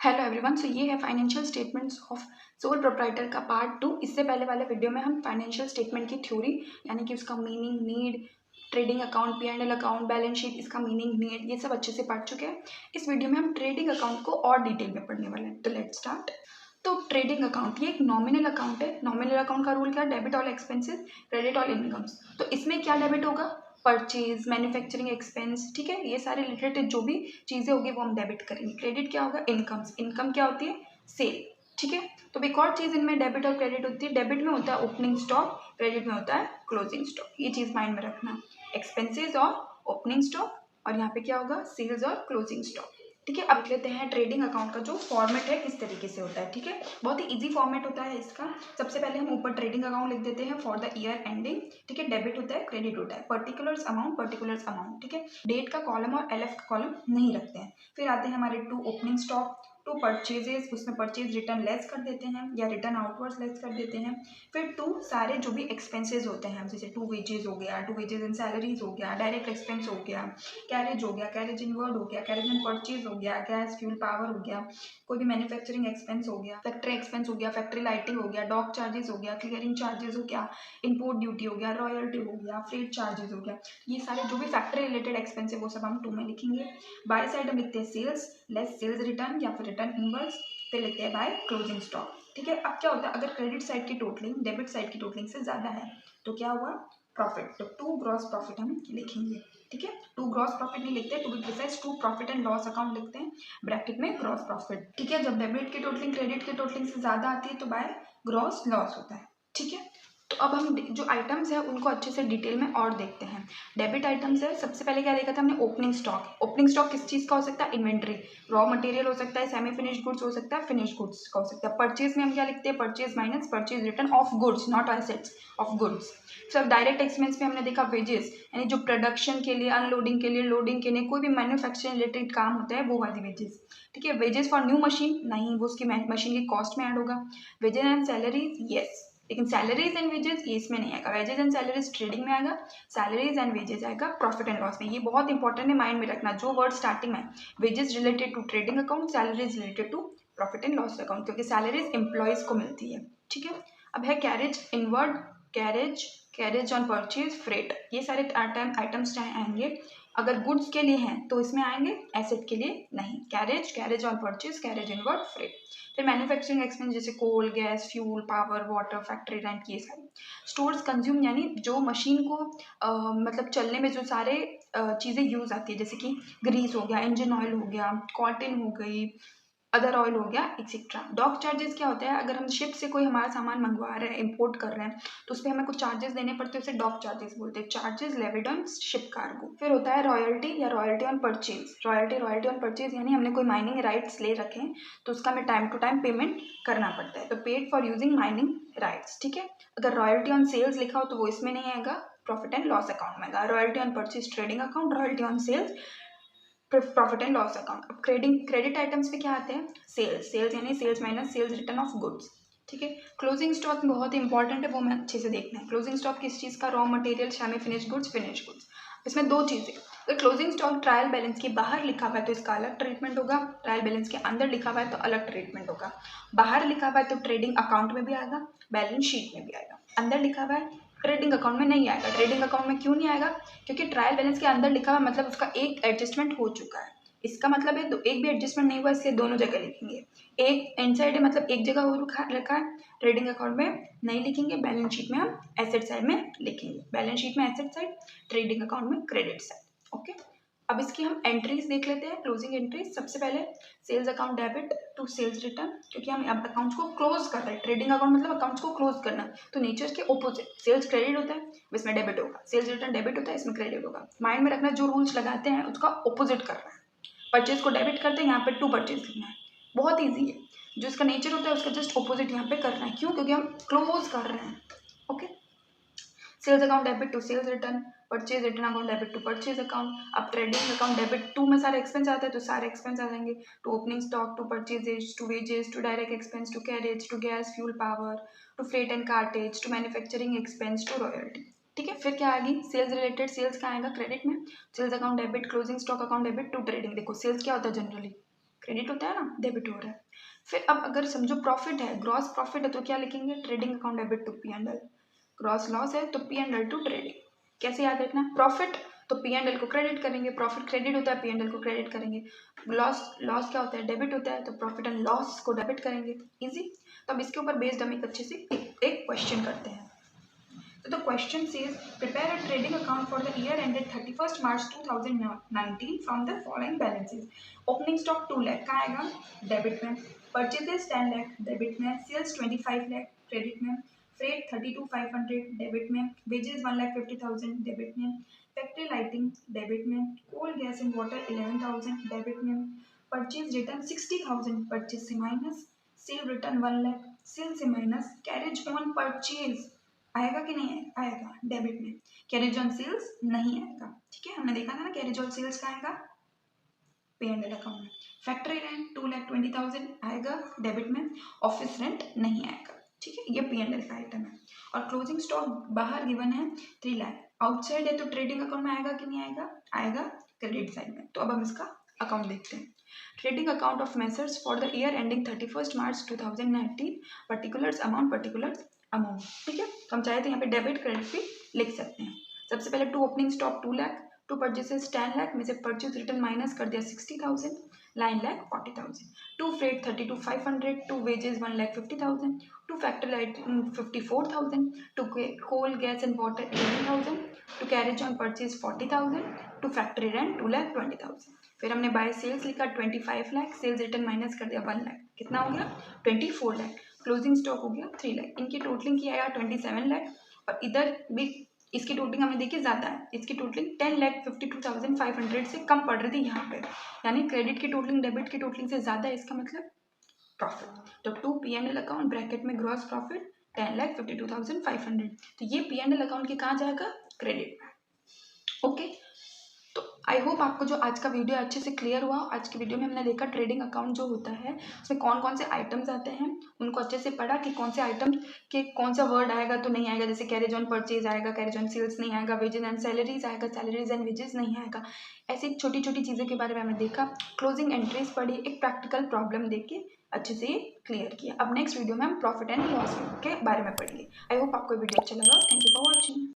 Hello everyone. सो ये है financial statements of sole proprietor का पार्ट 2। इससे पहले वाले वीडियो में हम फाइनेंशियल स्टेटमेंट की थ्योरी यानी कि उसका meaning, need, trading account, P&L account, balance sheet, इसका मीनिंग, नीड, ये सब अच्छे से पढ़ चुके हैं। इस वीडियो में हम ट्रेडिंग अकाउंट को और डिटेल में पढ़ने वाले हैं। तो लेट्स स्टार्ट। तो ट्रेडिंग अकाउंट ये एक नॉमिनल अकाउंट है। नॉमिनल अकाउंट का रूल क्या है? Debit all expenses, credit all incomes. तो इसमें क्या डेबिट होगा? परचेज, मैन्युफैक्चरिंग एक्सपेंस, ठीक है, ये सारे रिलेटेड जो भी चीज़ें होगी वो हम डेबिट करेंगे। क्रेडिट क्या होगा? इनकम्स। इनकम क्या होती है? सेल, ठीक है। तो एक और चीज़ इनमें डेबिट और क्रेडिट होती है। डेबिट में होता है ओपनिंग स्टॉक, क्रेडिट में होता है क्लोजिंग स्टॉक। ये चीज़ माइंड में रखना। एक्सपेंसेस और ओपनिंग स्टॉक, और यहाँ पे क्या होगा? सेल्स और क्लोजिंग स्टॉक, ठीक है। अब देख लेते हैं ट्रेडिंग अकाउंट का जो फॉर्मेट है किस तरीके से होता है, ठीक है। बहुत ही इजी फॉर्मेट होता है इसका। सबसे पहले हम ऊपर ट्रेडिंग अकाउंट लिख देते हैं फॉर द ईयर एंडिंग, ठीक है। डेबिट होता है, क्रेडिट होता है, पर्टिकुलर्स अमाउंट, ठीक है। डेट का कॉलम और LF का कॉलम नहीं रखते हैं। फिर आते हैं हमारे to opening stock, to purchases, उसमें परचेज रिटर्न लेस कर देते हैं या रिटर्न आउटवर्ड्स लेस कर देते हैं। फिर टू सारे जो भी एक्सपेंसेस होते हैं, जैसे टू वेजेस हो गया, टू वेजेस एंड सैलरीज हो गया, डायरेक्ट एक्सपेंस हो गया, कैरेज हो गया, कैरेज इनवर्ड हो गया, कैरेज एंड परचेज हो गया, गैस फ्यूल पावर हो गया, कोई भी मैन्युफैक्चरिंग एक्सपेंस हो गया, फैक्ट्री एक्सपेंस हो गया, फैक्ट्री लाइटिंग हो गया, डॉक चार्जेस हो गया, क्लियरिंग चार्जेस हो गया, इम्पोर्ट ड्यूटी हो गया, रॉयल्टी हो गया, फ्रेट चार्जेस हो गया। ये सारे जो भी फैक्ट्री रिलेटेड एक्सपेंस है वो सब हम टू में लिखेंगे। बाय साइड हम लिखते हैं सेल्स लेस सेल्स रिटर्न या फिर रिटर्न इनवर्स, फिर लिखते हैं बाय क्लोजिंग स्टॉक, ठीक है। अब क्या होता है अगर क्रेडिट साइड की टोटलिंग डेबिट साइड की टोटलिंग से ज्यादा है तो क्या हुआ? प्रॉफिट। तो टू ग्रॉस प्रॉफिट हम लिखेंगे, ठीक है। टू ग्रॉस प्रॉफिट नहीं लिखते, to be precise to profit and loss account लिखते हैं, ब्रैकेट में ग्रॉस प्रॉफिट, ठीक है। जब डेबिट की टोटलिंग क्रेडिट की टोटलिंग से ज्यादा आती है तो बाय ग्रॉस लॉस होता है, ठीक है। तो अब हम जो आइटम्स है उनको अच्छे से डिटेल में और देखते हैं। डेबिट आइटम्स है, सबसे पहले क्या देखा था हमने? Opening stock. ओपनिंग स्टॉक किस चीज़ का हो सकता है? इन्वेंट्री, रॉ मटेरियल हो सकता है, सेमी फिनिश्ड गुड्स हो सकता है, फिनिश्ड गुड्स का हो सकता है। परचेज में हम क्या लिखते हैं? Purchase minus purchase return of goods, not assets, of goods. सब डायरेक्ट एक्सपेंस में हमने देखा वेजेस, यानी जो प्रोडक्शन के लिए, अनलोडिंग के लिए, लोडिंग के लिए, कोई भी मैन्युफैक्चरिंग रिलेटेड काम होता है वो वाली वेजेस, ठीक है। वेजेस फॉर न्यू मशीन नहीं, वो उसकी मशीन की कॉस्ट में ऐड होगा। वेजेस एंड सैलरीज, यस, लेकिन सैलरीज एंड वेजेस ये इसमें नहीं आएगा। वेजेस एंड सैलरीज ट्रेडिंग में आएगा, सैलरीज एंड वेजेस आएगा प्रॉफिट एंड लॉस में। ये बहुत इंपॉर्टेंट है, माइंड में रखना। जो वर्ड स्टार्टिंग में, wages related to trading account, salaries related to profit and loss account, क्योंकि सैलरीज एम्प्लॉयज को मिलती है, ठीक है। अब है carriage inward, carriage, carriage on purchase, freight, ये सारे आइटम्स चाहे आएंगे। अगर गुड्स के लिए हैं तो इसमें आएंगे, एसेट के लिए नहीं। Carriage, carriage on purchase, carriage inward, freight. फिर मैन्युफैक्चरिंग एक्सपेंस जैसे coal, gas, fuel, power, water, factory rent, ये सारे। स्टोर्स कंज्यूम यानी जो मशीन को मतलब चलने में जो सारे चीज़ें यूज आती है, जैसे कि ग्रीस हो गया, इंजन ऑयल हो गया, कॉटन हो गई, अदर ऑयल हो गया, एक्सेट्रा। डॉक चार्जेस क्या होता है? अगर हम शिप से कोई हमारा सामान मंगवा रहे हैं, इंपोर्ट कर रहे हैं, तो उस पर हमें कुछ चार्जेस देने पड़ते हैं, उसे डॉक चार्जेस बोलते हैं। Charges levied on ship cargo. फिर होता है रॉयल्टी या royalty on purchase. Royalty on purchase यानी हमने कोई माइनिंग राइट्स ले रखे हैं तो उसका हमें टाइम टू टाइम पेमेंट करना पड़ता है, तो paid for using mining rights, ठीक है। अगर रॉयल्टी ऑन सेल्स लिखा हो तो वो इसमें नहीं आएगा, प्रॉफिट एंड लॉस अकाउंट में आएगा। Royalty on purchase trading account, royalty on sales profit and loss account. अब क्रेडिट आइटम्स पे क्या आते हैं? सेल्स, सेल्स यानी sales minus sales return of goods, ठीक है। क्लोजिंग स्टॉक बहुत इंपॉर्टेंट है, वो मैं अच्छे से देखना है। क्लोजिंग स्टॉक किस चीज़ का? Raw material, semi finish goods, finish goods. इसमें दो चीज़ें, अगर क्लोजिंग स्टॉक ट्रायल बैलेंस के बाहर लिखा हुआ है तो इसका अलग ट्रीटमेंट होगा, ट्रायल बैलेंस के अंदर लिखा हुआ है तो अलग ट्रीटमेंट होगा। बाहर लिखा हुआ है तो ट्रेडिंग अकाउंट में भी आएगा, बैलेंस शीट में भी आएगा। अंदर लिखा हुआ है ट्रेडिंग अकाउंट में नहीं आएगा। ट्रेडिंग अकाउंट में क्यों नहीं आएगा? क्योंकि ट्रायल बैलेंस के अंदर लिखा हुआ मतलब उसका एक एडजस्टमेंट हो चुका है। इसका मतलब है तो एक भी एडजस्टमेंट नहीं हुआ, इसलिए दोनों जगह लिखेंगे। एक इनसाइड है मतलब एक जगह हो रखा है, ट्रेडिंग अकाउंट में नहीं लिखेंगे, बैलेंस शीट में हम एसेट साइड में लिखेंगे। बैलेंस शीट में एसेट साइड, ट्रेडिंग अकाउंट में क्रेडिट साइड, ओके। अब इसकी हम एंट्रीज देख लेते हैं, क्लोजिंग एंट्रीज। सबसे पहले sales account debit to sales return, क्योंकि हम अब अकाउंट्स को क्लोज कर रहे हैं। ट्रेडिंग अकाउंट मतलब अकाउंट्स को क्लोज करना, तो नेचर के ओपोजिट। सेल्स क्रेडिट होता है, इसमें डेबिट होगा। सेल्स रिटर्न डेबिट होता है, इसमें क्रेडिट होगा। माइंड में रखना, जो रूल्स लगाते हैं उसका ओपोजिट कर रहा है। परचेज को डेबिट करते हैं, यहाँ पे टू परचेज लिखना है, बहुत ईजी है। जो इसका नेचर होता है उसका जस्ट ओपोजिट यहाँ पे करना है। क्यों? क्योंकि हम क्लोज कर रहे हैं, okay. Sales account debit to sales return, purchase return account debit to purchase account. अब ट्रेडिंग अकाउंट डेबिट टू में सारे एक्सपेंस आते हैं तो सारे एक्सपेंस आ जाएंगे, to opening stock, to purchases, to wages, to direct expense, to carriage, to gas fuel power, to freight and cartage, to manufacturing expense, to royalty, ठीक है। फिर क्या आएगी? सेल्स रिलेटेड, सेल्स का आएगा क्रेडिट में, sales account debit, closing stock account debit to trading. देखो सेल्स क्या होता है जनरली? क्रेडिट होता है ना, डेबिट हो रहा है। फिर अब अगर समझो प्रॉफिट है, ग्रॉस प्रॉफिट है, तो क्या लिखेंगे, trading account debit to P and L. Gross loss है तो P and L to trading. कैसे याद रखना, प्रॉफिट तो पी एंड एल को क्रेडिट करेंगे, प्रॉफिट क्रेडिट होता है, पी एंड एल को क्रेडिट करेंगे। लॉस लॉस क्या होता है, डेबिट होता है, तो प्रॉफिट एंड लॉस को डेबिट करेंगे। इजी। तो अब इसके ऊपर बेस्ड हम एक अच्छे से एक क्वेश्चन करते हैं। So the question says, prepare a trading account for the year ended 31st March 2019 from the following balances. Opening stock 2 lakh का आएगा डेबिट में, purchases 10 lakh डेबिट में, sales 25 lakh क्रेडिट में, freight 32,500 डेबिट में, wages 1,50,000 debit में, factory lighting debit में, coal gas and water 11,000 debit में, purchase return 60,000 purchase से minus, sale return 1 lakh sale से माइनस, carriage on purchase आएगा कि नहीं आएगा डेबिट में, कैरेज ऑन सेल्स नहीं आएगा। ठीक है, हमने देखा था ना कैरेज ऑन सेल्स का आएगा पे एंड एल अकाउंट में। फैक्ट्री रेंट 2,20,000 आएगा डेबिट में, ऑफिस रेंट नहीं आएगा। ठीक है, ये पी एंड एल का आइटम है। और क्लोजिंग स्टॉक बाहर गिवन है 3 लाख, आउटसाइड है तो ट्रेडिंग अकाउंट में आएगा कि नहीं आएगा, आएगा क्रेडिट साइड में। तो अब हम इसका अकाउंट देखते हैं। Trading account of messrs for the year ending 31st March 2019, particulars amount. ठीक है, तो हम चाहे तो यहाँ पे डेबिट क्रेडिट भी लिख सकते हैं। सबसे पहले to opening stock 2 lakh, to purchases 10 lakh में से परचेज रिटर्न माइनस कर दिया 60,000, 9,40,000, to freight 32,500, to wages 1,50,000, to factory lighting 54,000, to coal gas and water 11,000, to carriage on purchase 40,000, to factory rent 2,20,000। फिर हमने बाय सेल्स लिखा 25 लाख, सेल्स रिटर्न माइनस कर दिया 1 लाख, कितना हो गया 24 लाख, क्लोजिंग स्टॉक हो गया 3 लाख। इनकी टोटलिंग किया है 27 लाख, और इधर भी इसकी टोटलिंग हमें देखिए ज़्यादा है, इसकी टोटलिंग 10,52,500 से कम पड़ रही थी यहाँ पे, यानी क्रेडिट की टोटलिंग डेबिट की टोटलिंग से ज़्यादा है, इसका मतलब प्रॉफिट। तो to P and L account bracket में ग्रॉस प्रॉफिट 10,52,500, तो ये पी एंड एल अकाउंट के कहाँ जाएगा, क्रेडिट में। ओके, तो आई होप आपको जो आज का वीडियो अच्छे से क्लियर हुआ। आज की वीडियो में हमने देखा ट्रेडिंग अकाउंट जो होता है उसमें कौन कौन से आइटम्स आते हैं, उनको अच्छे से पढ़ा कि कौन से आइटम के कौन सा वर्ड आएगा तो नहीं आएगा, जैसे कैरेज ऑन परचेज आएगा, कैरेज ऑन सेल्स नहीं आएगा, वेजेस एंड सैलरीज आएगा, सैलरीज एंड वेजेस नहीं आएगा। ऐसी छोटी छोटी चीज़ों के बारे में हमने देखा, क्लोजिंग एंट्रीज पढ़ी, एक प्रैक्टिकल प्रॉब्लम देख के अच्छे से क्लियर किया। अब नेक्स्ट वीडियो में हम प्रॉफिट एंड लॉस के बारे में पढ़ेंगे। आई होप आपको वीडियो अच्छा लगा। Thank you for watching.